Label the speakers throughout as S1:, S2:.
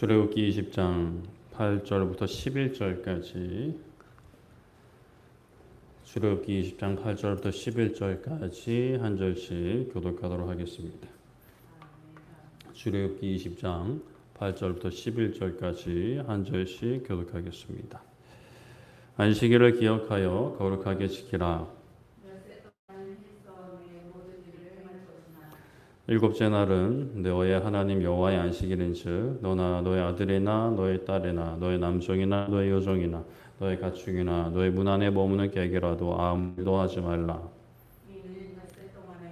S1: 출애굽기 20장 8절부터 11절까지 출애굽기 20장 8절부터 11절까지 한 절씩 교독하도록 하겠습니다. 출애굽기 20장 8절부터 11절까지 한 절씩 교독하겠습니다. 안식일을 기억하여 거룩하게 지키라. 일곱째 날은 너의 하나님 여호와의 안식일인즉 너나 너의 아들이나 너의 딸이나 너의 남종이나 너의 여종이나 너의 가축이나 너의 문 안에 머무는 객이라도 아무 일도 하지 말라.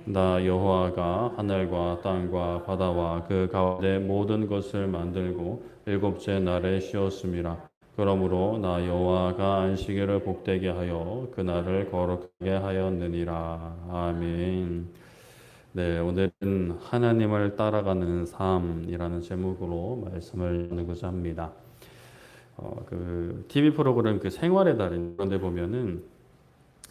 S1: 나 여호와가 하늘과 땅과 바다와 그 가운데 모든 것을 만들고 일곱째 날에 쉬었음이라. 그러므로 나 여호와가 안식일을 복되게 하여 그 날을 거룩하게 하였느니라. 아멘. 네, 오늘은 하나님을 따라가는 삶이라는 제목으로 말씀을 나누고자 합니다. 그 TV 프로그램 그 생활의 달인 그런 데 보면은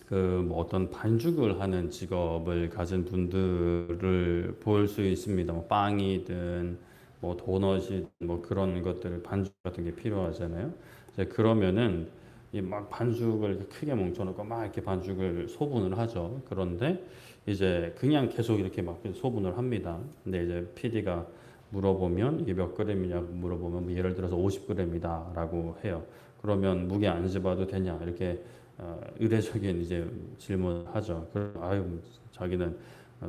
S1: 뭐 어떤 반죽을 하는 직업을 가진 분들을 볼 수 있습니다. 뭐 빵이든 뭐 도넛이 뭐 그런 것들 반죽 같은 게 필요하잖아요. 이제 그러면은 이 막 반죽을 크게 뭉쳐놓고 막 이렇게 반죽을 소분을 하죠. 그런데 이제 그냥 계속 이렇게 막 소분을 합니다. 근데 이제 PD가 물어보면 이게 몇 그램이냐고 물어보면 뭐 예를 들어서 50g이다라고 해요. 그러면 무게 안 재봐도 되냐 이렇게 의례적인 이제 질문을 하죠. 아유 자기는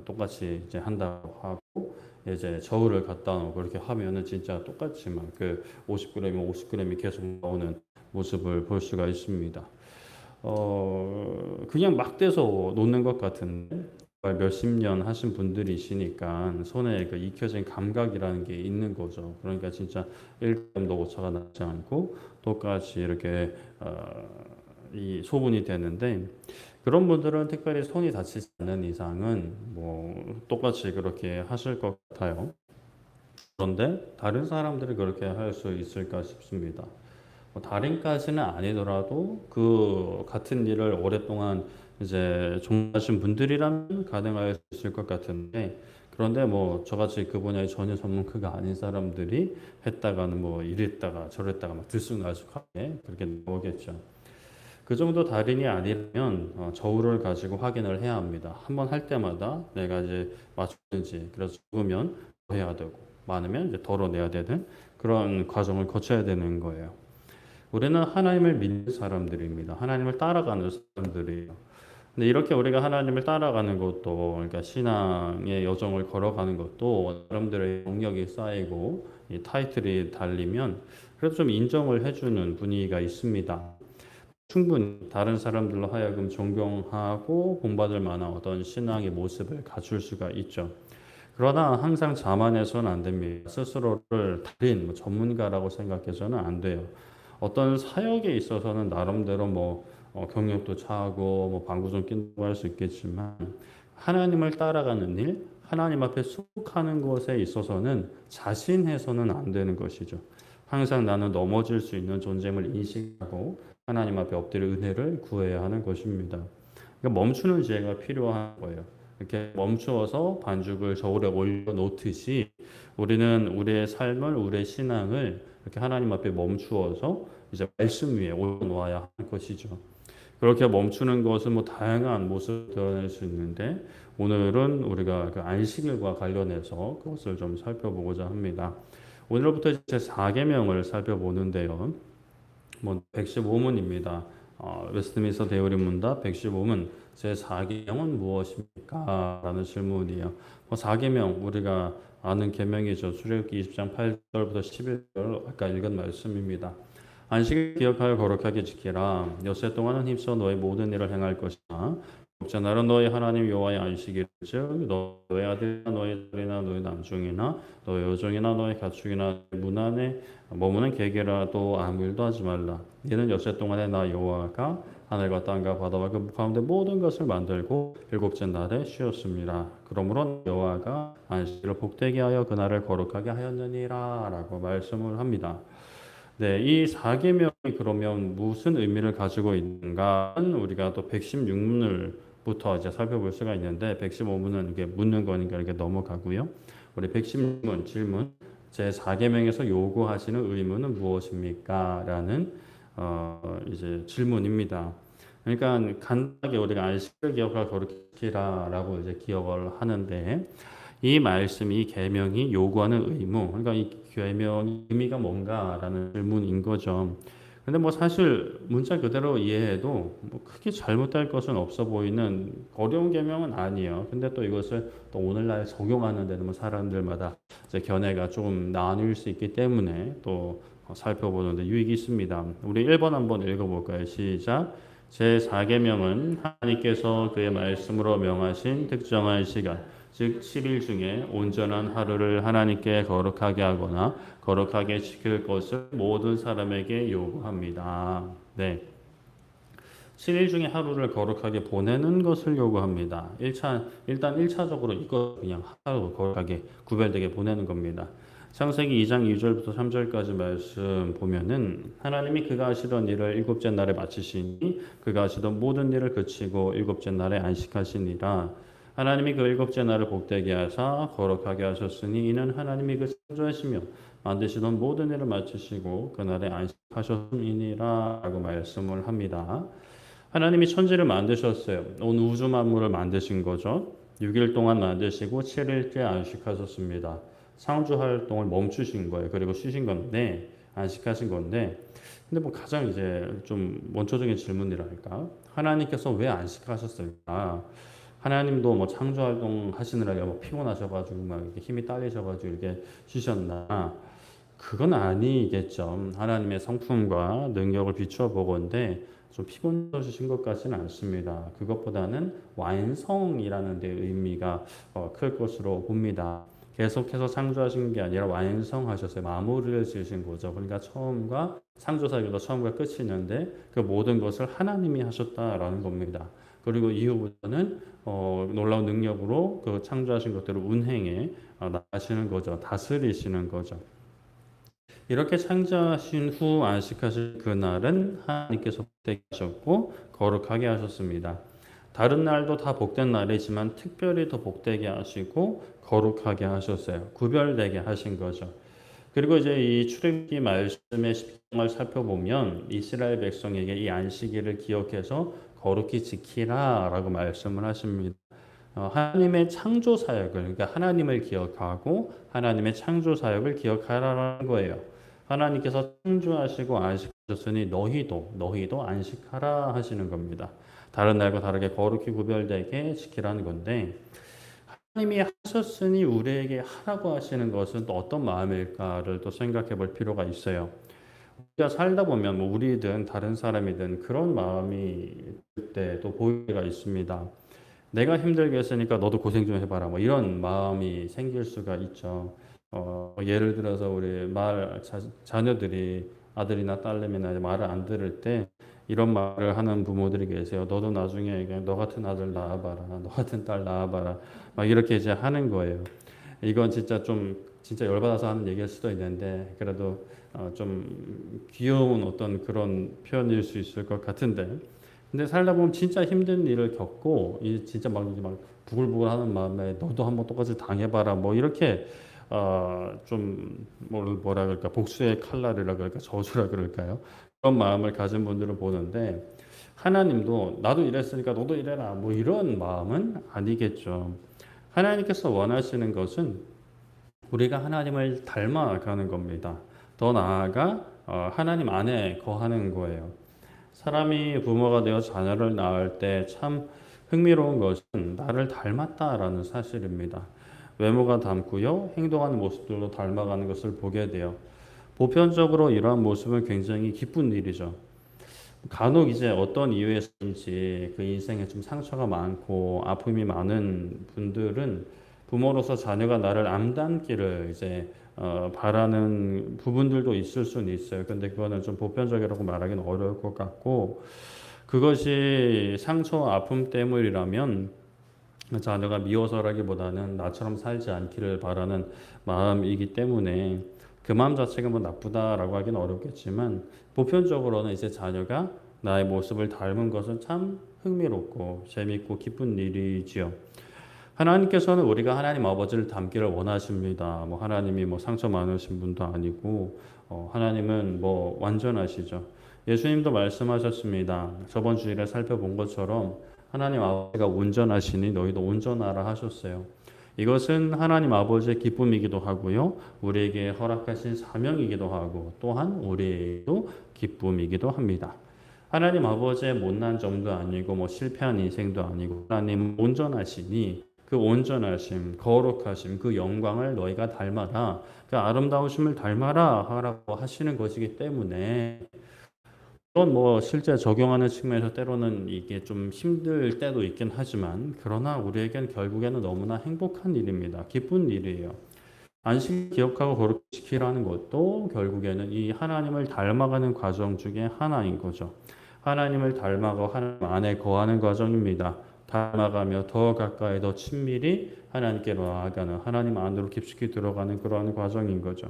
S1: 똑같이 이제 한다고 하고 이제 저울을 갖다 놓고 그렇게 하면은 진짜 똑같이 막 그 50g이 50g이 계속 나오는 모습을 볼 수가 있습니다. 그냥 막 떼서 놓는 것 같은데 몇십 년 하신 분들이시니까 손에 그 익혀진 감각이라는 게 있는 거죠. 그러니까 진짜 1g도 오차가 나지 않고 똑같이 이렇게 이 소분이 되는데 그런 분들은 특별히 손이 다치지 않는 이상은 뭐 똑같이 그렇게 하실 것 같아요. 그런데 다른 사람들이 그렇게 할 수 있을까 싶습니다. 달인까지는 아니더라도 그 같은 일을 오랫동안 이제 종사하신 분들이라면 가능할 수 있을 것 같은데 그런데 뭐 저같이 그 분야에 전혀 전문가가 아닌 사람들이 했다가는 뭐 이랬다가 저랬다가 막 들쑥날쑥하게 그렇게 나오겠죠. 그 정도 달인이 아니면 저울을 가지고 확인을 해야 합니다. 한번 할 때마다 내가 이제 맞추는지 그래서 적으면 더 해야 되고 많으면 이제 덜어내야 되는 그런 과정을 거쳐야 되는 거예요. 우리는 하나님을 믿는 사람들입니다. 하나님을 따라가는 사람들이에요. 근데 이렇게 우리가 하나님을 따라가는 것도, 그러니까 신앙의 여정을 걸어가는 것도 사람들의 영역이 쌓이고 이 타이틀이 달리면 그래도 좀 인정을 해주는 분위기가 있습니다. 충분히 다른 사람들로 하여금 존경하고 본받을 만한 어떤 신앙의 모습을 갖출 수가 있죠. 그러나 항상 자만해서는 안 됩니다. 스스로를 달인, 전문가라고 생각해서는 안 돼요. 어떤 사역에 있어서는 나름대로 뭐 경력도 차고 뭐 방구 좀 낀다고 할 수 있겠지만 하나님을 따라가는 일, 하나님 앞에 순복하는 것에 있어서는 자신해서는 안 되는 것이죠. 항상 나는 넘어질 수 있는 존재임을 인식하고 하나님 앞에 엎드려 은혜를 구해야 하는 것입니다. 그러니까 멈추는 지혜가 필요한 거예요. 이렇게 멈추어서 반죽을 저울에 올려놓듯이 우리는 우리의 삶을, 우리의 신앙을 이렇게 하나님 앞에 멈추어서 이제 말씀 위에 올려놓아야 하는 것이죠. 그렇게 멈추는 것은 뭐 다양한 모습을 드러낼 수 있는데 오늘은 우리가 그 안식일과 관련해서 그것을 좀 살펴보고자 합니다. 오늘부터 제 4계명을 살펴보는데요. 뭐 115문입니다. 웨스트민스터 대의원 문답 115문 제 4계명은 무엇입니까? 라는 질문이에요. 4계명 우리가 아는 계명이죠. 출애굽기 20장 8절부터 11절 아까 읽은 말씀입니다. 안식을 기억하여 거룩하게 지키라. 엿새 동안은 힘써 너의 모든 일을 행할 것이나 일곱째 날은 너의 하나님 여호와의 안식일즉 너의 아들이나 너의 딸이나 너의 남종이나 너의 여종이나 너의 가축이나 문 안에 머무는 객이라도 아무 일도 하지 말라. 이는 엿새 동안에 나 여호와가 하늘과 땅과 바다와 그 가운데 모든 것을 만들고 일곱째 날에 쉬었습니다. 그러므로 여호와가 안식일을 복되게 하여 그 날을 거룩하게 하였느니라 라고 말씀을 합니다. 네, 이 4계명이 그러면 무슨 의미를 가지고 있는가는 우리가 또 116문을부터 이제 살펴볼 수가 있는데 115문은 이게 묻는 거니까 이렇게 넘어가고요. 우리 116문 질문 제 4계명에서 요구하시는 의무는 무엇입니까? 라는 이제 질문입니다. 그러니까 간단하게 우리가 안식을 기억하고 거룩히 지키라라고 이제 기억을 하는데 이 말씀, 이 계명이 요구하는 의무, 그러니까 이 계명의 의미가 뭔가라는 질문인 거죠. 근데 뭐 사실 문자 그대로 이해해도 뭐 크게 잘못될 것은 없어 보이는 어려운 계명은 아니에요. 근데 또 이것을 또 오늘날 적용하는 데는 뭐 사람들마다 이제 견해가 조금 나뉠 수 있기 때문에 또 살펴보는데 유익이 있습니다. 우리 1번 한번 읽어볼까요? 시작. 제4계명은 하나님께서 그의 말씀으로 명하신 특정한 시간, 즉 10일 중에 온전한 하루를 하나님께 거룩하게 하거나 거룩하게 지킬 것을 모든 사람에게 요구합니다. 네. 7일 중에 하루를 거룩하게 보내는 것을 요구합니다. 일단 1차적으로 이거 그냥 하루 거룩하게 구별되게 보내는 겁니다. 창세기 2장 2절부터 3절까지 말씀 보면은 하나님이 그가 하시던 일을 일곱째 날에 마치시니 그가 하시던 모든 일을 그치고 일곱째 날에 안식하시니라. 하나님이 그 일곱째 날을 복되게 하사 거룩하게 하셨으니 이는 하나님이 그 창조하시며 만드시던 모든 일을 마치시고 그날에 안식하셨음이니라 라고 말씀을 합니다. 하나님이 천지를 만드셨어요. 온 우주 만물을 만드신 거죠. 6일 동안 만드시고 7일째 안식하셨습니다. 창조 활동을 멈추신 거예요. 그리고 쉬신 건데 안식하신 건데 근데 뭐 가장 이제 좀 원초적인 질문이랄까? 하나님께서 왜 안식하셨을까? 하나님도 뭐 창조 활동 하시느라 뭐 피곤하셔가지고 막 이렇게 힘이 딸리셔가지고 이렇게 쉬셨나? 그건 아니겠죠. 하나님의 성품과 능력을 비추어 보건데 좀 피곤하신 것 같지는 않습니다. 그것보다는 완성이라는 데 의미가 클 것으로 봅니다. 계속해서 창조하신 게 아니라 완성하셨어요. 마무리를 지으신 거죠. 그러니까 처음과 창조사역도 처음과 끝이 있는데 그 모든 것을 하나님이 하셨다라는 겁니다. 그리고 이후부터는 놀라운 능력으로 그 창조하신 것들을 운행해 나가시는 거죠. 다스리시는 거죠. 이렇게 창조하신 후 안식하신 그날은 하나님께서 복되게 하셨고 거룩하게 하셨습니다. 다른 날도 다 복된 날이지만 특별히 더 복되게 하시고 거룩하게 하셨어요. 구별되게 하신 거죠. 그리고 이제 이 출애굽기 말씀의 십경을 살펴보면 이스라엘 백성에게 이 안식일을 기억해서 거룩히 지키라라고 말씀을 하십니다. 하나님의 창조 사역을 그러니까 하나님을 기억하고 하나님의 창조 사역을 기억하라는 거예요. 하나님께서 창조하시고 안식하셨으니 너희도 안식하라 하시는 겁니다. 다른 날과 다르게 거룩히 구별되게 지키라는 건데 하나님이 하셨으니 우리에게 하라고 하시는 것은 또 어떤 마음일까를 또 생각해 볼 필요가 있어요. 우리가 살다 보면 뭐 우리든 다른 사람이든 그런 마음이 그때 또 보일 때가 있습니다. 내가 힘들게 했으니까 너도 고생 좀 해봐라. 뭐 이런 마음이 생길 수가 있죠. 예를 들어서 우리 자녀들이 아들이나 딸내미나 말을 안 들을 때 이런 말을 하는 부모들이 계세요. 너도 나중에 너 같은 아들 낳아봐라. 너 같은 딸 낳아봐라. 막 이렇게 이제 하는 거예요. 이건 진짜 열받아서 하는 얘기일 수도 있는데 그래도 좀 귀여운 어떤 그런 표현일 수 있을 것 같은데 근데 살다 보면 진짜 힘든 일을 겪고 이 진짜 막 부글부글하는 마음에 너도 한번 똑같이 당해봐라 뭐 이렇게 좀 뭐라 그럴까 복수의 칼날이라 그럴까 저주라 그럴까요? 그런 마음을 가진 분들을 보는데 하나님도 나도 이랬으니까 너도 이래라 뭐 이런 마음은 아니겠죠. 하나님께서 원하시는 것은 우리가 하나님을 닮아가는 겁니다. 더 나아가 하나님 안에 거하는 거예요. 사람이 부모가 되어 자녀를 낳을 때 참 흥미로운 것은 나를 닮았다라는 사실입니다. 외모가 닮고요, 행동하는 모습들도 닮아가는 것을 보게 돼요. 보편적으로 이러한 모습은 굉장히 기쁜 일이죠. 간혹 이제 어떤 이유에서인지 그 인생에 좀 상처가 많고 아픔이 많은 분들은 부모로서 자녀가 나를 안 닮기를 이제 바라는 부분들도 있을 수는 있어요. 근데 그거는 좀 보편적이라고 말하기는 어려울 것 같고 그것이 상처와 아픔 때문이라면 자녀가 미워서라기보다는 나처럼 살지 않기를 바라는 마음이기 때문에 그 마음 자체가 뭐 나쁘다라고 하기는 어렵겠지만 보편적으로는 이제 자녀가 나의 모습을 닮은 것은 참 흥미롭고 재밌고 기쁜 일이지요. 하나님께서는 우리가 하나님 아버지를 닮기를 원하십니다. 하나님이 상처 많으신 분도 아니고 하나님은 완전하시죠. 예수님도 말씀하셨습니다. 저번 주일에 살펴본 것처럼 하나님 아버지가 온전하시니 너희도 온전하라 하셨어요. 이것은 하나님 아버지의 기쁨이기도 하고요. 우리에게 허락하신 사명이기도 하고 또한 우리에게도 기쁨이기도 합니다. 하나님 아버지의 못난 점도 아니고 실패한 인생도 아니고 하나님 온전하시니 그 온전하심, 거룩하심, 그 영광을 너희가 닮아라. 그 아름다우심을 닮아라 하라고 하시는 것이기 때문에 물론 실제 적용하는 측면에서 때로는 이게 좀 힘들 때도 있긴 하지만 그러나 우리에겐 결국에는 너무나 행복한 일입니다. 기쁜 일이에요. 안식 기억하고 거룩히 지키라는 것도 결국에는 이 하나님을 닮아가는 과정 중에 하나인 거죠. 하나님을 닮아가 하나님 안에 거하는 과정입니다. 닮아가며 더 가까이 더 친밀히 하나님께로 나아가는 하나님 안으로 깊숙이 들어가는 그러한 과정인 거죠.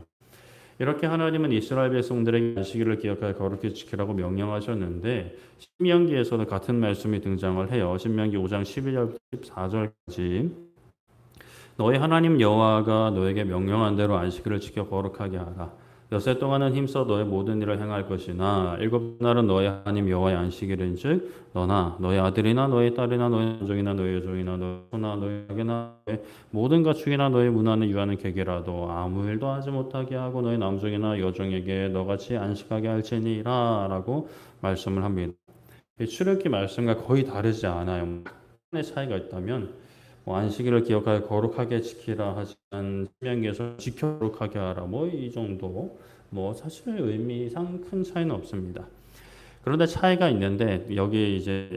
S1: 이렇게 하나님은 이스라엘 백성들에게 안식일을 기억하여 거룩히 지키라고 명령하셨는데 신명기에서도 같은 말씀이 등장을 해요. 신명기 5장 12절부터 14절까지 너희 하나님 여호와가 너에게 명령한 대로 안식일을 지켜 거룩하게 하라. 엿새 동안은 힘써 너의 모든 일을 행할 것이나 일곱 날은 너희 하나님 여호와의 안식일인즉 너나 너희 아들이나 너희 딸이나 너희 남종이나 너희 여종이나 너희 소나 너희 아기나 너희 모든 가축이나 너희 문화는 유하는 객이라도 아무 일도 하지 못하게 하고 너희 남종이나 여종에게 너같이 안식하게 할지니라 라고 말씀을 합니다. 이 출애굽기 말씀과 거의 다르지 않아요. 약간의 차이가 있다면 안식일을 기억하여 거룩하게 지키라 하지만 신명기에서 지켜 거룩하게 하라 이 정도 사실 의미상 큰 차이는 없습니다. 그런데 차이가 있는데 여기 이제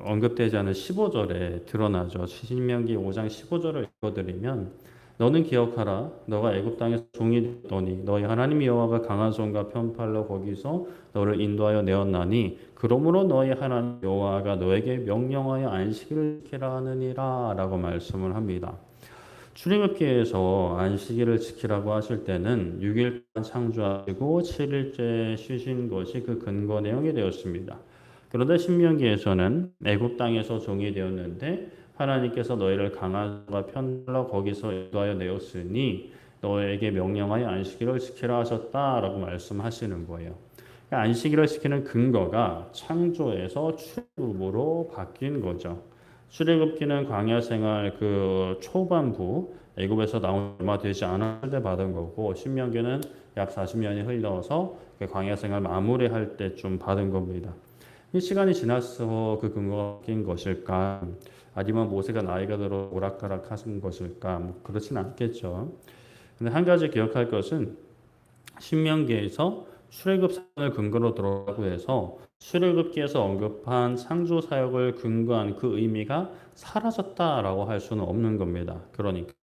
S1: 언급되지 않은 15절에 드러나죠. 신명기 5장 15절을 읽어드리면 너는 기억하라. 너가 애굽 땅에서 종이 되더니 너희 하나님 여호와가 강한 손과 편팔로 거기서 너를 인도하여 내었나니 그러므로 너희 하나님 여호와가 너에게 명령하여 안식일을 지키라 하느니라 라고 말씀을 합니다. 출애굽기에서 안식일을 지키라고 하실 때는 6일 동안 창조하시고 7일째 쉬신 것이 그 근거 내용이 되었습니다. 그런데 신명기에서는 애굽 땅에서 종이 되었는데 하나님께서 너희를 강한과 편로 거기서 인도하여 내었으니 너에게 명령하여 안식일을 지키라 하셨다라고 말씀하시는 거예요. 안식일을 지키는 근거가 창조에서 출애굽으로 바뀐 거죠. 출애굽기는 광야 생활 그 초반부 애굽에서 나온 얼마 되지 않을 때 받은 거고 신명기는 약 40년이 흘러서 광야 생활 마무리할 때쯤 받은 겁니다. 이 시간이 지나서 그 근거가 바뀐 것일까? 아니면 모세가 나이가 들어 오락가락하신 것일까? 그렇진 않겠죠. 근데 한 가지 기억할 것은 신명기에서 출애굽상을 근거로 들어가고 해서 출애굽기에서 언급한 창조 사역을 근거한 그 의미가 사라졌다라고 할 수는 없는 겁니다. 그러니까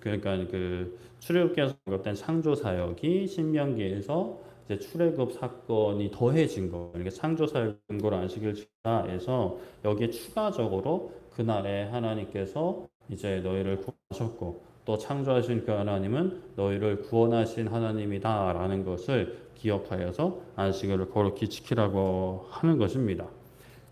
S1: 그러니까 그 출애굽기에서 언급된 창조 사역이 신명기에서 이제 출애굽 사건이 더해진 거. 그러니까 창조 사역 근거로 안식일 지키라에서 여기에 추가적으로 그날에 하나님께서 이제 너희를 구하셨고 또 창조하신 그 하나님은 너희를 구원하신 하나님이다라는 것을 기억하여서 안식일을 거룩히 지키라고 하는 것입니다.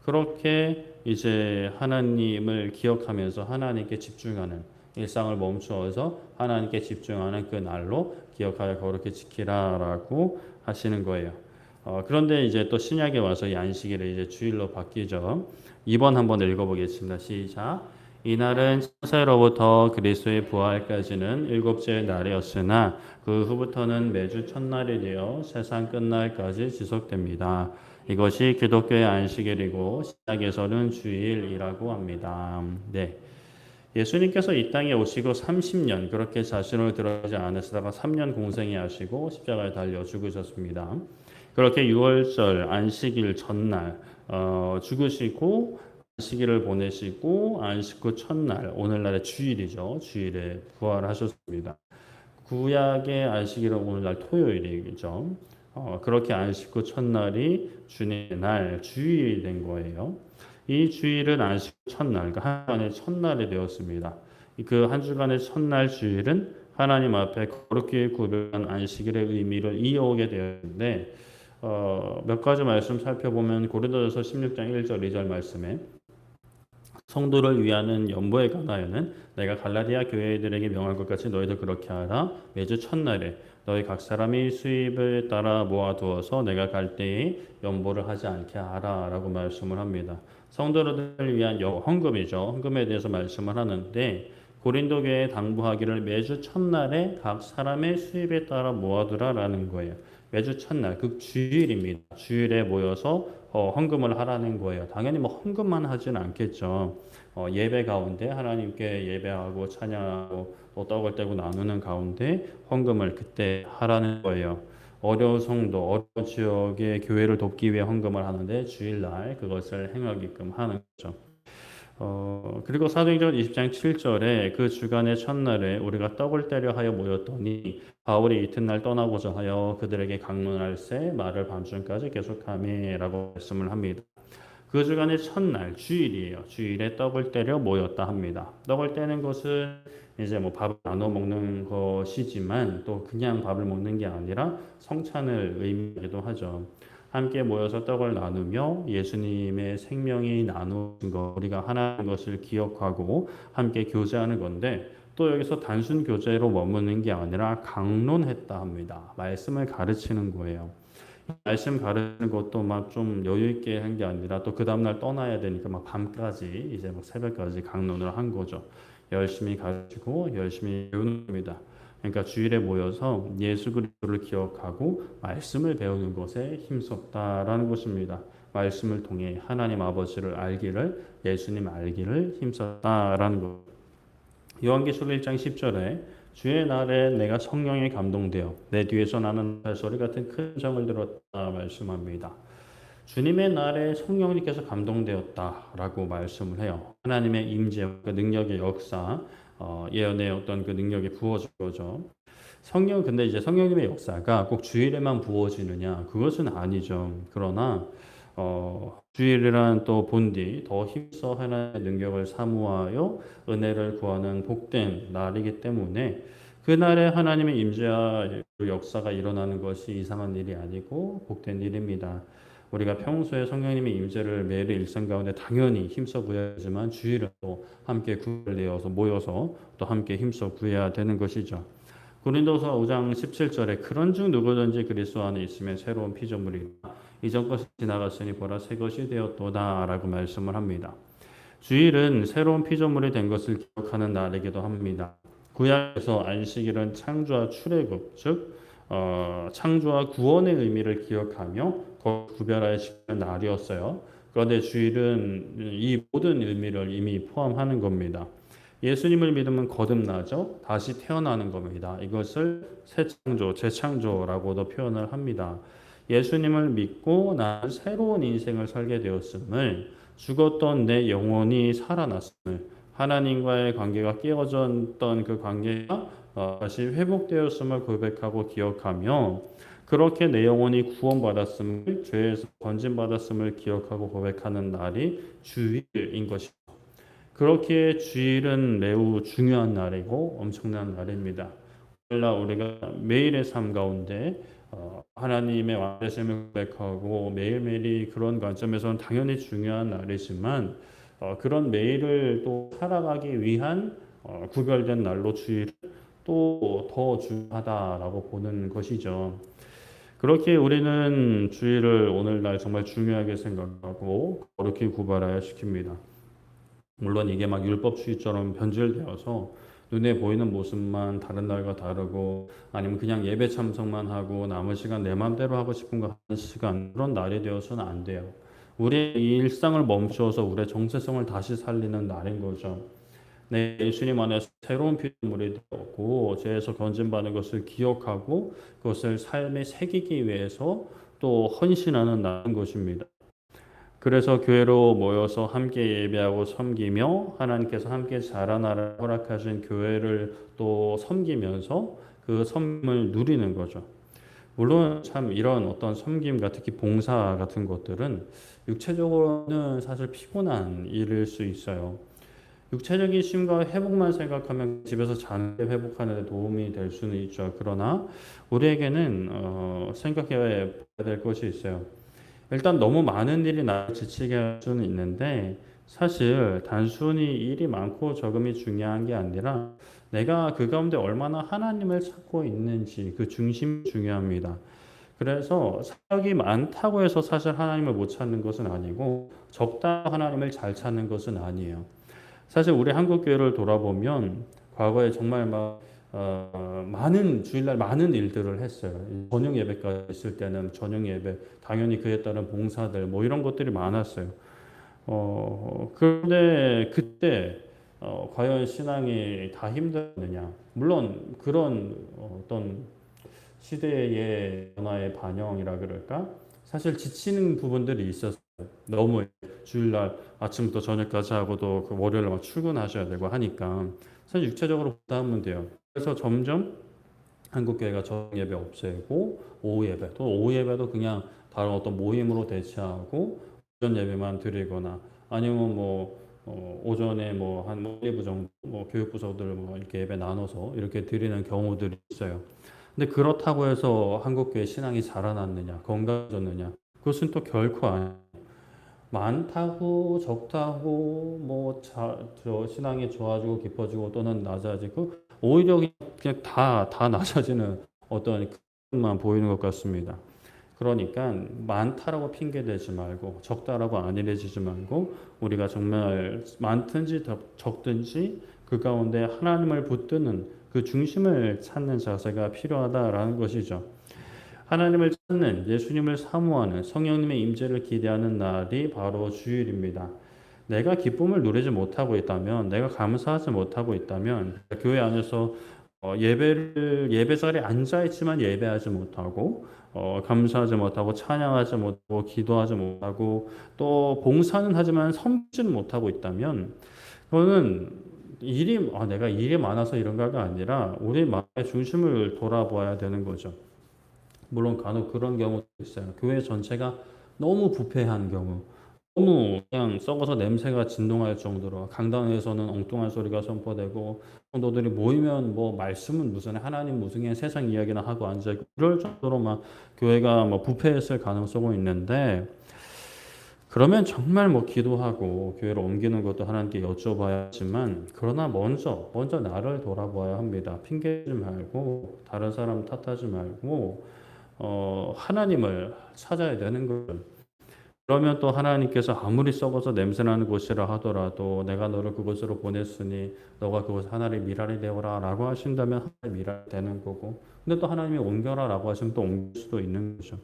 S1: 그렇게 이제 하나님을 기억하면서 하나님께 집중하는 일상을 멈추어서 하나님께 집중하는 그 날로 기억하여 거룩히 지키라라고 하시는 거예요. 그런데 이제 또 신약에 와서 이 안식일이 이제 주일로 바뀌죠. 2번 한번 읽어보겠습니다. 시작. 이날은 창세로부터 그리스도의 부활까지는 일곱째 날이었으나 그 후부터는 매주 첫날이 되어 세상 끝날까지 지속됩니다. 이것이 기독교의 안식일이고 신약에서는 주일이라고 합니다. 네. 예수님께서 이 땅에 오시고 30년 그렇게 자신을 드러내지 않으시다가 3년 공생이 하시고 십자가에 달려 죽으셨습니다. 그렇게 6월절 안식일 전날 죽으시고 안식일을 보내시고 안식 후 첫날 오늘날의 주일이죠. 주일에 부활하셨습니다. 구약의 안식일은 오늘날 토요일이죠. 그렇게 안식 후 첫날이 주님의 날 주일이 된 거예요. 이 주일은 안식 후 첫날, 그러니까 한 주간의 첫날이 되었습니다. 그 한 주간의 첫날 주일은 하나님 앞에 거룩히 구별한 안식일의 의미를 이어오게 되었는데 몇 가지 말씀 살펴보면 고린도전서 16장 1절 2절 말씀에 성도를 위하는 연보에 관하여는 내가 갈라디아 교회들에게 명할 것 같이 너희도 그렇게 하라. 매주 첫날에 너희 각 사람이 수입을 따라 모아두어서 내가 갈 때에 연보를 하지 않게 하라라고 말씀을 합니다. 성도들을 위한 헌금이죠. 헌금에 대해서 말씀을 하는데 고린도 교회에 당부하기를 매주 첫날에 각 사람의 수입에 따라 모아두라라는 거예요. 매주 첫날, 그 주일입니다. 주일에 모여서 헌금을 하라는 거예요. 당연히 뭐 헌금만 하지는 않겠죠. 예배 가운데 하나님께 예배하고 찬양하고 또 떡을 떼고 나누는 가운데 헌금을 그때 하라는 거예요. 어려운 성도, 어려운 지역의 교회를 돕기 위해 헌금을 하는데 주일날 그것을 행하게끔 하는 거죠. 그리고 사도행전 20장 7절에 그 주간의 첫날에 우리가 떡을 떼려 하여 모였더니 바울이 이튿날 떠나고자 하여 그들에게 강론할세 말을 밤중까지 계속하매라고 말씀을 합니다. 그 주간의 첫날 주일이에요. 주일에 떡을 떼려 모였다 합니다. 떡을 떼는 것은 이제 뭐 밥을 나눠 먹는 것이지만 또 그냥 밥을 먹는 게 아니라 성찬을 의미하기도 하죠. 함께 모여서 떡을 나누며 예수님의 생명이 나누신 것, 우리가 하나인 것을 기억하고 함께 교제하는 건데 또 여기서 단순 교제로 머무는 게 아니라 강론했다 합니다. 말씀을 가르치는 거예요. 말씀 가르치는 것도 막 좀 여유 있게 한 게 아니라 또 그 다음날 떠나야 되니까 막 밤까지 이제 막 새벽까지 강론을 한 거죠. 열심히 가르치고 열심히 배우는 겁니다. 그러니까 주일에 모여서 예수 그리스도를 기억하고 말씀을 배우는 것에 힘썼다라는 것입니다. 말씀을 통해 하나님 아버지를 알기를, 예수님 알기를 힘썼다라는 것. 요한계시록 1장 10절에 주의 날에 내가 성령에 감동되어 내 뒤에서 나는 소리 같은 큰 정을 들었다 말씀합니다. 주님의 날에 성령님께서 감동되었다라고 말씀을 해요. 하나님의 임재, 그 능력의 역사, 예언의 어떤 그 능력이 부어진 거죠. 근데 이제 성령님의 역사가 꼭 주일에만 부어지느냐? 그것은 아니죠. 그러나 주일이란 또 본디 더 힘써 하나님의 능력을 사모하여 은혜를 구하는 복된 날이기 때문에 그날에 하나님의 임재와 역사가 일어나는 것이 이상한 일이 아니고 복된 일입니다. 우리가 평소에 성령님의 임재를 매일 일상 가운데 당연히 힘써 구해야지만 주일은 또 함께 구별되어서 모여서 또 함께 힘써 구해야 되는 것이죠. 고린도서 5장 17절에 그런즉 누구든지 그리스도 안에 있으면 새로운 피조물이라 이전 것이 지나갔으니 보라 새 것이 되었도다라고 말씀을 합니다. 주일은 새로운 피조물이 된 것을 기억하는 날이기도 합니다. 구약에서 안식일은 창조와 출애굽, 즉 창조와 구원의 의미를 기억하며 구별하여 지키는 날이었어요. 그런데 주일은 이 모든 의미를 이미 포함하는 겁니다. 예수님을 믿으면 거듭나죠. 다시 태어나는 겁니다. 이것을 새 창조, 재창조라고도 표현을 합니다. 예수님을 믿고 나는 새로운 인생을 살게 되었음을, 죽었던 내 영혼이 살아났음을, 하나님과의 관계가 깨어졌던 그 관계가 다시 회복되었음을 고백하고 기억하며 그렇게 내 영혼이 구원받았음을, 죄에서 건진받았음을 기억하고 고백하는 날이 주일인 것입니다. 그렇게 주일은 매우 중요한 날이고 엄청난 날입니다. 오늘날 우리가 매일의 삶 가운데 하나님의 완전심을 고백하고 매일매일이 그런 관점에서는 당연히 중요한 날이지만 그런 매일을 또 살아가기 위한 구별된 날로 주일은 또 더 중요하다라고 보는 것이죠. 그렇게 우리는 주일을 오늘날 정말 중요하게 생각하고 거룩히 구별하여 지킵니다. 물론 이게 막 율법주의처럼 변질되어서 눈에 보이는 모습만 다른 날과 다르고 아니면 그냥 예배 참석만 하고 남은 시간 내 마음대로 하고 싶은 거 하는 시간, 그런 날이 되어서는 안 돼요. 우리의 일상을 멈추어서 우리의 정체성을 다시 살리는 날인 거죠. 내 예수님 안에서 새로운 피조물이 되었고 죄에서 건진받는 것을 기억하고 그것을 삶에 새기기 위해서 또 헌신하는 날인 것입니다. 그래서 교회로 모여서 함께 예배하고 섬기며 하나님께서 함께 자라나를 허락하신 교회를 또 섬기면서 그 섬김을 누리는 거죠. 물론 참 이런 어떤 섬김과 특히 봉사 같은 것들은 육체적으로는 사실 피곤한 일일 수 있어요. 육체적인 쉼과 회복만 생각하면 집에서 잔게 회복하는 데 도움이 될 수는 있죠. 그러나 우리에게는 생각해야 될 것이 있어요. 일단 너무 많은 일이 나를 지치게 할 수는 있는데 사실 단순히 일이 많고 적음이 중요한 게 아니라 내가 그 가운데 얼마나 하나님을 찾고 있는지 그 중심이 중요합니다. 그래서 사역이 많다고 해서 사실 하나님을 못 찾는 것은 아니고 적다 하나님을 잘 찾는 것은 아니에요. 사실 우리 한국 교회를 돌아보면 과거에 정말 많은 주일날 많은 일들을 했어요. 저녁 예배까지 있을 때는 저녁 예배, 당연히 그에 따른 봉사들 뭐 이런 것들이 많았어요. 그런데 그때 과연 신앙이 다 힘들었느냐? 물론 그런 어떤 시대의 변화의 반영이라 그럴까? 사실 지치는 부분들이 있었어요. 너무 주일날 아침부터 저녁까지 하고도 그 월요일 막 출근하셔야 되고 하니까 사실 육체적으로 부담은 돼요. 그래서 점점 한국 교회가 저녁 예배 없애고 오후 예배 또 오후 예배도 그냥 다른 어떤 모임으로 대체하고 오전 예배만 드리거나 아니면 오전에 한 1, 2부 정도 교육부서들 이렇게 예배 나눠서 이렇게 드리는 경우들이 있어요. 근데 그렇다고 해서 한국교회 신앙이 자라났느냐, 건강해졌느냐? 그것은 또 결코 아니에요. 많다고 적다고 저 신앙이 좋아지고 깊어지고 또는 낮아지고 오히려 그냥 다 낮아지는 어떤 그것만 보이는 것 같습니다. 그러니까 많다라고 핑계 대지 말고 적다라고 안일해지지 말고 우리가 정말 많든지 적든지 그 가운데 하나님을 붙드는 그 중심을 찾는 자세가 필요하다라는 것이죠. 하나님을 찾는 예수님을 사모하는 성령님의 임재를 기대하는 날이 바로 주일입니다. 내가 기쁨을 누리지 못하고 있다면, 내가 감사하지 못하고 있다면, 교회 안에서 예배 자리에 앉아 있지만 예배하지 못하고, 감사하지 못하고, 찬양하지 못하고, 기도하지 못하고, 또 봉사는 하지만 섬기지는 못하고 있다면, 그거는 내가 일이 많아서 이런가가 아니라 우리 마음의 중심을 돌아봐야 되는 거죠. 물론 간혹 그런 경우도 있어요. 교회 전체가 너무 부패한 경우, 너무 그냥 썩어서 냄새가 진동할 정도로 강당에서는 엉뚱한 소리가 선포되고 성도들이 모이면 말씀은 무슨 하나님 무슨 그냥 세상 이야기나 하고 앉아있고 이럴 정도로 교회가 부패했을 가능성은 있는데 그러면 정말 기도하고 교회를 옮기는 것도 하나님께 여쭤봐야 하지만 그러나 먼저 나를 돌아봐야 합니다. 핑계지 말고 다른 사람 탓하지 말고 하나님을 찾아야 되는 거예요. 그러면 또 하나님께서 아무리 썩어서 냄새나는 곳이라 하더라도 내가 너를 그곳으로 보냈으니 너가 그곳 하나님의 미랄이 되어라 라고 하신다면 하나님의 미랄이 되는 거고 근데 또 하나님이 옮겨라 라고 하시면 또 옮길 수도 있는 거죠.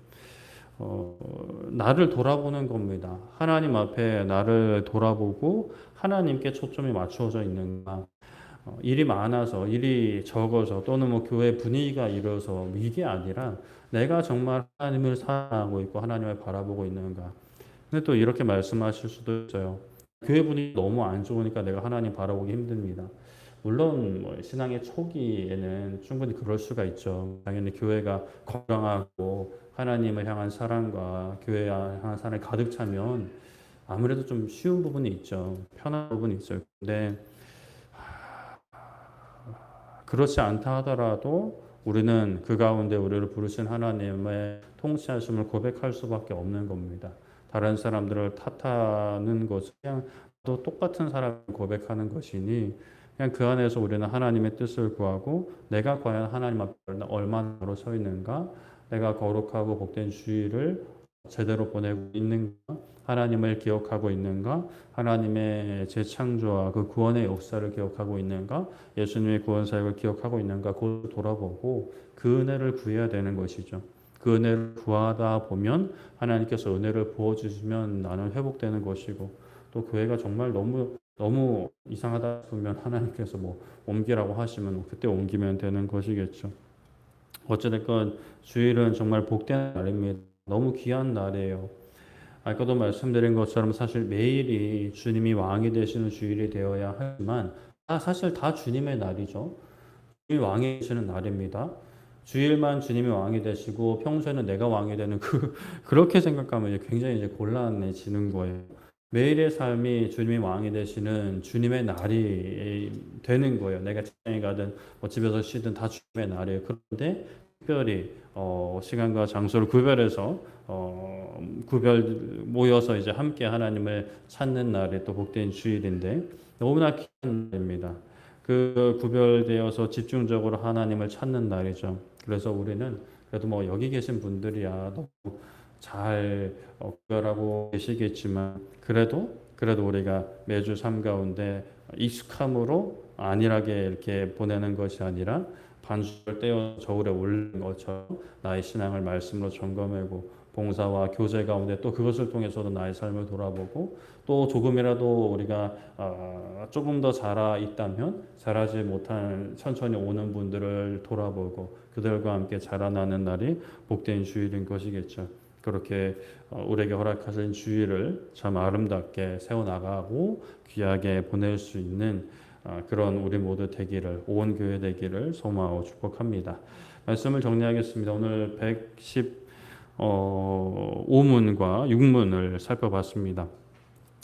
S1: 나를 돌아보는 겁니다. 하나님 앞에 나를 돌아보고 하나님께 초점이 맞추어져 있는가. 일이 많아서 일이 적어서 또는 교회 분위기가 이래서 이게 아니라 내가 정말 하나님을 사랑하고 있고 하나님을 바라보고 있는가. 근데 또 이렇게 말씀하실 수도 있어요. 교회 분위기 너무 안 좋으니까 내가 하나님 바라보기 힘듭니다. 물론 신앙의 초기에는 충분히 그럴 수가 있죠. 당연히 교회가 건강하고 하나님을 향한 사랑과 교회 향한 사랑이 가득 차면 아무래도 좀 쉬운 부분이 있죠. 편한 부분이 있어요. 근데 그렇지 않다 하더라도 우리는 그 가운데 우리를 부르신 하나님의 통치하심을 고백할 수밖에 없는 겁니다. 다른 사람들을 탓하는 것은 그냥 또 똑같은 사람을 고백하는 것이니 그냥 그 안에서 우리는 하나님의 뜻을 구하고 내가 과연 하나님 앞에 얼마나 바로 서 있는가 내가 거룩하고 복된 주의를 제대로 보내고 있는가 하나님을 기억하고 있는가 하나님의 재창조와 그 구원의 역사를 기억하고 있는가 예수님의 구원 사역을 기억하고 있는가 그걸 돌아보고 그 은혜를 구해야 되는 것이죠. 그 은혜를 구하다 보면 하나님께서 은혜를 부어주시면 나는 회복되는 것이고 또 교회가 정말 너무 이상하다 싶으면 하나님께서 옮기라고 하시면 그때 옮기면 되는 것이겠죠. 어찌됐건 주일은 정말 복된 날입니다. 너무 귀한 날이에요. 아까도 말씀드린 것처럼 사실 매일이 주님이 왕이 되시는 주일이 되어야 하지만 사실 다 주님의 날이죠. 주일 왕이 되시는 날입니다. 주일만 주님이 왕이 되시고 평소에는 내가 왕이 되는 그렇게 생각하면 굉장히 곤란해지는 거예요. 매일의 삶이 주님이 왕이 되시는 주님의 날이 되는 거예요. 내가 직장에 가든 집에서 쉬든 다 주님의 날이에요. 그런데 특별히 시간과 장소를 구별해서 모여서 이제 함께 하나님을 찾는 날이 또 복된 주일인데 너무나 귀한 날입니다. 그 구별되어서 집중적으로 하나님을 찾는 날이죠. 그래서 우리는 그래도 뭐 여기 계신 분들이야 너무 잘 구별하고 계시겠지만 그래도 우리가 매주 삶 가운데 익숙함으로 안일하게 이렇게 보내는 것이 아니라 반주를 떼어 저울에 올리는 것처럼 나의 신앙을 말씀으로 점검하고 봉사와 교제 가운데 또 그것을 통해서도 나의 삶을 돌아보고 또 조금이라도 우리가 조금 더 자라 있다면 자라지 못한 천천히 오는 분들을 돌아보고 그들과 함께 자라나는 날이 복된 주일인 것이겠죠. 그렇게 우리에게 허락하신 주일을 참 아름답게 세워나가고 귀하게 보낼 수 있는 그런 우리 모두 되기를 온 교회 되기를 소망하고 축복합니다. 말씀을 정리하겠습니다. 오늘 115문과 6문을 살펴봤습니다.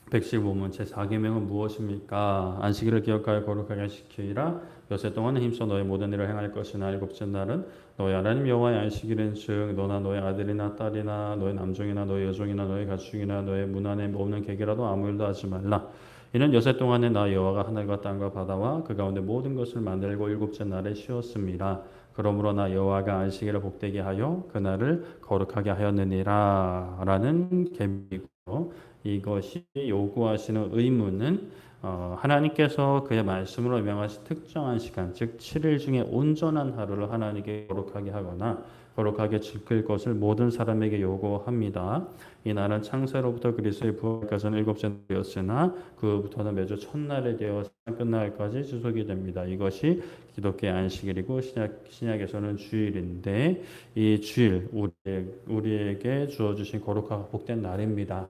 S1: 115문 제4계명은 무엇입니까? 안식일을 기억하여 거룩하게 지키라. 여세 동안은 힘써 너의 모든 일을 행할 것이나 일곱째 날은 너의 하나님 여호와의 안식일인 즉 너나 너의 아들이나 딸이나 너의 남종이나 너의 여종이나 너의 가축이나 너의 문 안에 없는 객이라도 아무 일도 하지 말라. 이는 여세 동안에 나 여호와가 하늘과 땅과 바다와 그 가운데 모든 것을 만들고 일곱째 날에 쉬었습니다. 그러므로 나 여호와가 안식일을 복되게 하여 그날을 거룩하게 하였느니라 라는 계명이고요. 이것이 요구하시는 의무는 하나님께서 그의 말씀으로 명하신 특정한 시간, 즉 7일 중에 온전한 하루를 하나님께 거룩하게 하거나 거룩하게 지킬 것을 모든 사람에게 요구합니다. 이 날은 창세로부터 그리스도의 부활까지는 일곱째 날이었으나 그후부터는 매주 첫날에 되어 끝날까지 지속이 됩니다. 이것이 기독교의 안식일이고 신약에서는 주일인데 이 주일 우리에게 주어주신 거룩하고 복된 날입니다.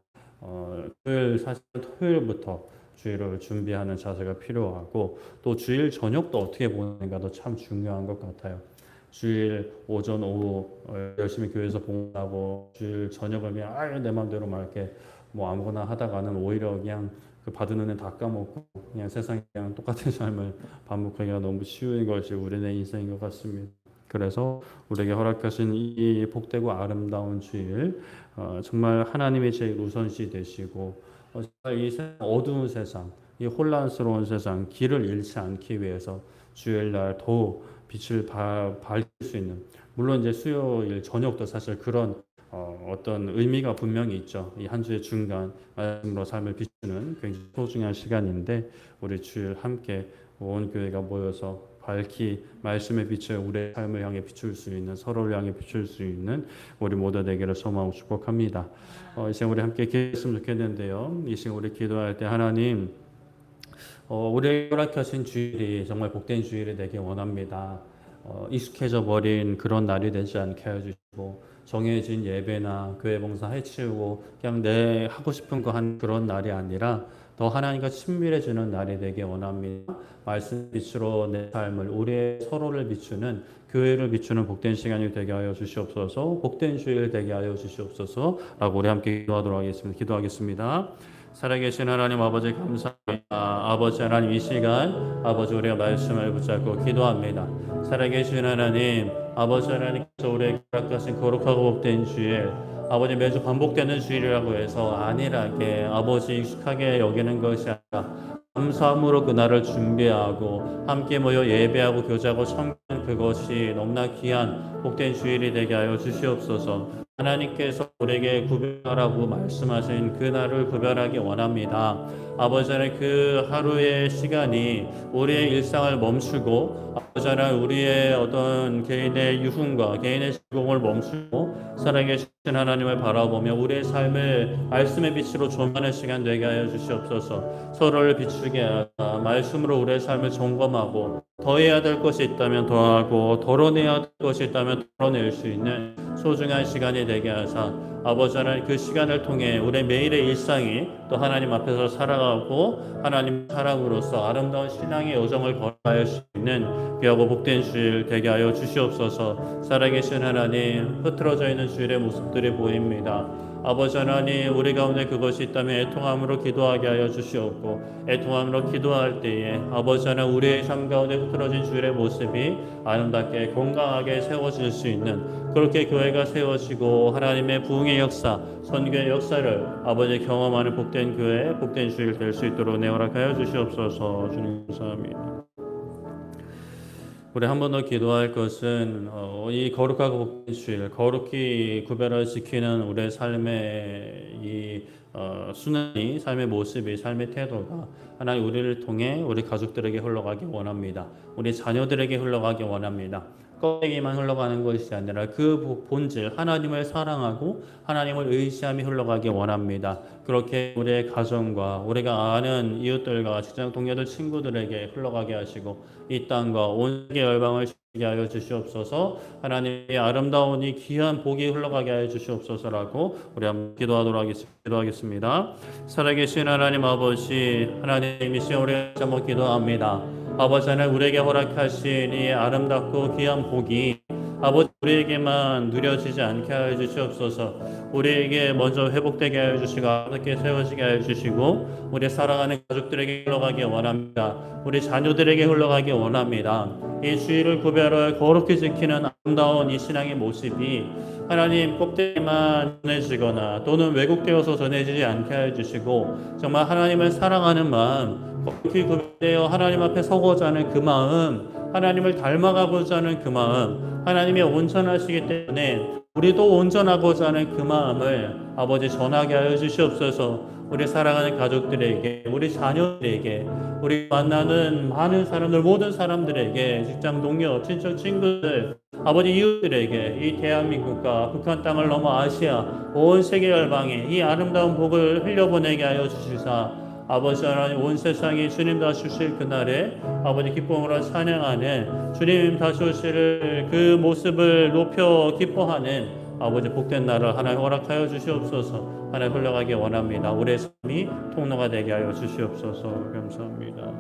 S1: 사실 토요일부터 주일을 준비하는 자세가 필요하고 또 주일 저녁도 어떻게 보내는가도 참 중요한 것 같아요. 주일 오전 오후 열심히 교회에서 봉사하고 주일 저녁을 그냥 내 마음대로 막 이렇게 뭐 아무거나 하다가는 오히려 그냥 그 받은 은혜 다 까먹고 그냥 세상이랑 똑같은 삶을 반복하기가 너무 쉬운 것이 우리의 인생인 것 같습니다. 그래서 우리에게 허락하신 이 복되고 아름다운 주일 정말 하나님의 제일 우선시 되시고 이 세상, 어두운 세상, 이 혼란스러운 세상 길을 잃지 않기 위해서 주일날 더욱 빛을 밝힐 수 있는 물론 이제 수요일 저녁도 사실 그런 어떤 의미가 분명히 있죠. 이 한 주의 중간 말씀으로 삶을 비추는 굉장히 소중한 시간인데 우리 주일 함께 온 교회가 모여서 밝히 말씀의 빛을 우리의 삶을 향해 비출 수 있는 서로를 향해 비출 수 있는 우리 모두 되기를 소망하고 축복합니다. 이 시간 우리 함께 기도했으면 좋겠는데요. 이 시간 우리 기도할 때 하나님 우리에게 허락하신 주일이 정말 복된 주일이 되길 원합니다. 익숙해져 버린 그런 날이 되지 않게 해주시고 정해진 예배나 교회 봉사 해치우고 그냥 내 하고 싶은 거 한 그런 날이 아니라 더 하나님과 친밀해지는 날이 되길 원합니다. 말씀 빛으로 내 삶을 우리의 서로를 비추는 교회를 비추는 복된 시간이 되게 하여 주시옵소서. 복된 주일 되게 하여 주시옵소서 라고 우리 함께 기도하도록 하겠습니다. 기도하겠습니다. 살아계신 하나님 아버지 감사합니다. 아버지 하나님 이 시간 아버지 우리가 말씀을 붙잡고 기도합니다. 살아계신 하나님 아버지 하나님께서 우리에게 허락하신 거룩하고 복된 주일 아버지 매주 반복되는 주일이라고 해서 안일하게 아버지 익숙하게 여기는 것이 아니라 감사함으로 그날을 준비하고 함께 모여 예배하고 교제하고 섬기는 그것이 너무나 귀한 복된 주일이 되게 하여 주시옵소서. 하나님께서 우리에게 구별하라고 말씀하신 그날을 구별하기 원합니다. 아버지 하나님 그 하루의 시간이 우리의 일상을 멈추고 아버지 하나님 우리의 어떤 개인의 유흥과 개인의 즐거움을 멈추고 살아계신 하나님을 바라보며 우리의 삶을 말씀의 빛으로 조명하는 시간 되게 하여 주시옵소서. 서로를 비추게 하사 말씀으로 우리의 삶을 점검하고 더해야 될 것이 있다면 더하고 덜어내야 될 것이 있다면 덜어낼 수 있는 소중한 시간이 되게 하사 아버지 하나님 그 시간을 통해 우리의 매일의 일상이 또 하나님 앞에서 살아가고 하나님 사랑으로서 아름다운 신앙의 여정을 걸어갈 수 있는 귀하고 복된 주일 되게 하여 주시옵소서. 살아계신 하나님 흐트러져 있는 주일의 모습들이 보입니다. 아버지 하나님, 우리 가운데 그것이 있다면 애통함으로 기도하게 하여 주시옵고, 애통함으로 기도할 때에 아버지 하나님, 우리의 삶 가운데 흐트러진 주일의 모습이 아름답게 건강하게 세워질 수 있는, 그렇게 교회가 세워지고 하나님의 부흥의 역사, 선교의 역사를 아버지 경험하는 복된 교회, 복된 주일 될 수 있도록 내허락하여 주시옵소서. 주님 감사합니다. 우리 한 번 더 기도할 것은 이 거룩하고 복된 주일, 거룩히 구별을 지키는 우리의 삶의 이 순환이, 삶의 모습이, 삶의 태도가 하나님 우리를 통해 우리 가족들에게 흘러가기 원합니다. 우리 자녀들에게 흘러가기 원합니다. 껍데기만 흘러가는 것이 아니라 그 본질, 하나님을 사랑하고 하나님을 의지함이 흘러가기 원합니다. 그렇게 우리의 가정과 우리가 아는 이웃들과 직장 동료들, 친구들에게 흘러가게 하시고 이 땅과 온 세계 열방을 지키게 하여 주시옵소서. 하나님의 아름다운 이 귀한 복이 흘러가게 하여 주시옵소서라고 우리 한번 기도하겠습니다. 살아계신 하나님 아버지, 하나님 이 시간 우리가 한번 기도합니다. 아버지 하나님, 우리에게 허락하신 이 아름답고 귀한 복이 아버지 우리에게만 누려지지 않게 하여 주시옵소서. 우리에게 먼저 회복되게 하여 주시고 아름답게 세워지게 하여 주시고 우리 사랑하는 가족들에게 흘러가기 원합니다. 우리 자녀들에게 흘러가기 원합니다. 이 주일을 구별하여 거룩히 지키는 아름다운 이 신앙의 모습이 하나님 꼭대기만 전해지거나 또는 왜곡되어서 전해지지 않게 하여 주시고 정말 하나님을 사랑하는 마음, 거룩히 구별되어 하나님 앞에 서고자 하는 그 마음, 하나님을 닮아가고자 하는 그 마음, 하나님이 온전하시기 때문에 우리도 온전하고자 하는 그 마음을 아버지 전하게 하여 주시옵소서. 우리 사랑하는 가족들에게, 우리 자녀들에게, 우리 만나는 많은 사람들, 모든 사람들에게, 직장 동료, 친척, 친구들, 아버지 이웃들에게 이 대한민국과 북한 땅을 넘어 아시아, 온 세계 열방에 이 아름다운 복을 흘려보내게 하여 주시사 아버지 하나님, 온 세상이 주님 다시 오실 그날에 아버지 기쁨으로 찬양하는 주님 다시 오실 그 모습을 높여 기뻐하는 아버지 복된 날을 하나님 허락하여 주시옵소서. 하나님 흘러가기 원합니다. 우리의 삶이 통로가 되게 하여 주시옵소서. 감사합니다.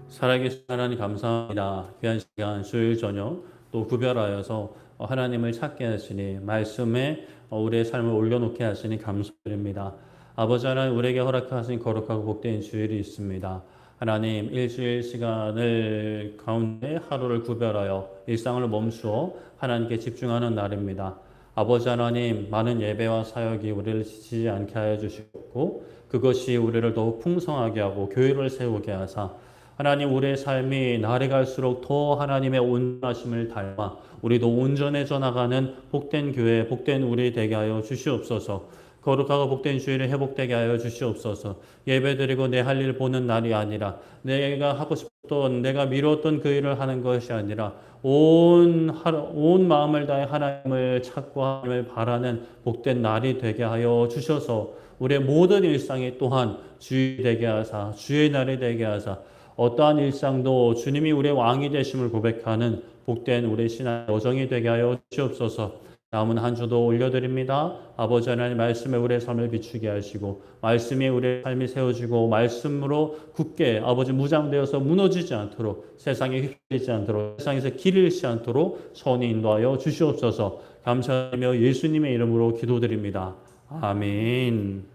S1: 살아계신 하나님 감사합니다. 귀한 시간 주일 저녁 또 구별하여서 하나님을 찾게 하시니 말씀에 우리의 삶을 올려놓게 하시니 감사드립니다. 아버지 하나님, 우리에게 허락하신 거룩하고 복된 주일이 있습니다. 하나님, 일주일 시간을 가운데 하루를 구별하여 일상을 멈추어 하나님께 집중하는 날입니다. 아버지 하나님, 많은 예배와 사역이 우리를 지치지 않게 하여 주시고 그것이 우리를 더욱 풍성하게 하고 교회를 세우게 하사 하나님, 우리의 삶이 날이 갈수록 더 하나님의 온전하심을 닮아 우리도 온전해져 나가는 복된 교회, 복된 우리 되게 하여 주시옵소서. 거룩하고 복된 주일을 회복되게 하여 주시옵소서. 예배드리고 내 할 일 보는 날이 아니라 내가 하고 싶던, 내가 미뤘던 그 일을 하는 것이 아니라 온 마음을 다해 하나님을 찾고 하나님을 바라는 복된 날이 되게 하여 주셔서 우리의 모든 일상이 또한 주일이 되게 하사, 주의 날이 되게 하사 어떠한 일상도 주님이 우리의 왕이 되심을 고백하는 복된 우리의 신앙 여정이 되게 하여 주시옵소서. 남은 한 주도 올려드립니다. 아버지 하나님, 말씀에 우리의 삶을 비추게 하시고 말씀에 우리의 삶이 세워지고 말씀으로 굳게 아버지 무장되어서 무너지지 않도록, 세상에 휩쓸리지 않도록, 세상에서 길 잃지 않도록 선히 인도하여 주시옵소서. 감사하며 예수님의 이름으로 기도드립니다. 아멘.